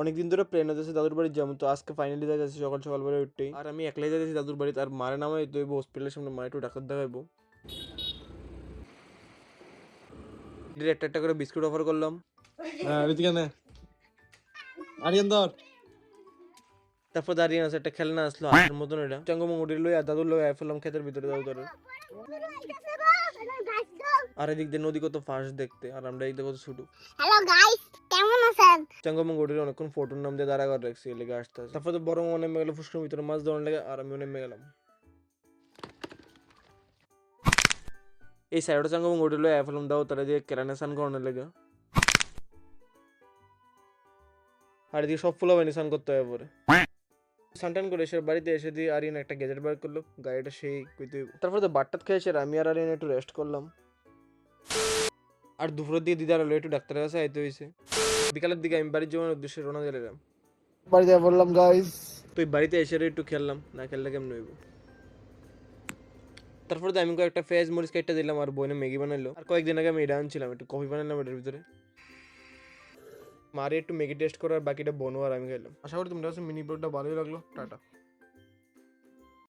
অনেকদিন ধরে প্ল্যান হতেছে দাদুর বাড়ি যাবো, তো আজকে ফাইনালি যাচ্ছি সকাল সকাল করে উঠতেই। আর আমি একলাই যাচ্ছি দাদুর বাড়ি, আর মারে নামাই তো হসপিটালের সামনে মায়ের একটু ডাক্তার দেখাইবো। একটা একটা করে বিস্কুট অফার করলাম। তারপর দাঁড়িয়ে আছে একটা খেলনা আসলো হাতের মতন, এটা চঙ্গমঙ্গুটি লই আর দাদুর লই আই ফেললাম ক্ষেতের ভিতরে দাদুদের। আর এদিক দিয়ে নদী কত ফাঁস দেখতে, আর আমরা এদিকে কত ছোট। হ্যালো গাইস, কেমন আছেন? চঙ্গমঙ্গুটির অনেকক্ষণ ফটোর নাম দিয়ে দাঁড়া করে রাখছি, এলাকা আসতে আসতে। তারপর তো বড় মনে নেমে গেল ফুসকুর ভিতরে মাছ ধরার লেগে, আর আমিও নেমে গেলাম। এই সাইডটা চঙ্গমঙ্গুটি লই আই ফেললাম দাও তারা দিয়ে কেরানে স্নান করানোর লেগে। আর এদিকে সব ফুলা বানি স্নান করতে হবে পরে। সানটান করে এসে বাড়িতে এসে দিয়ে আরিয়ান একটা গ্যাজেট বার করলো, গাড়িটা সেই কইতে। তারপর তো বাটটাত খেয়ে এসে আমি আর আরিয়ান একটু রেস্ট করলাম। আর দুপুরের দিকে দিদার হলো একটু ডাক্তারের কাছে আইতে হয়েছে। বিকালের দিকে আমি বাড়ির যাওয়ার উদ্দেশ্যে রওনা দিলাম। বাড়িতে বললাম গাইস, তো বাড়িতে এসে একটু খেললাম, না খেললে কেমন হইব। তারপর তো আমি কয়েকটা পেঁয়াজ মরিচ কেটে দিলাম, আর বইনে ম্যাগি বানাইলো। আর কয়েকদিন আগে আমি এটা আনছিলাম, একটু কফি বানাইলাম এটার ভিতরে। মারে একটু ম্যাগি টেস্ট করার বাকিটা বনু আর আমি খেলাম। আশা করি তোমরা কাছে মিনি ব্লগটা ভালোই লাগলো। টাটা।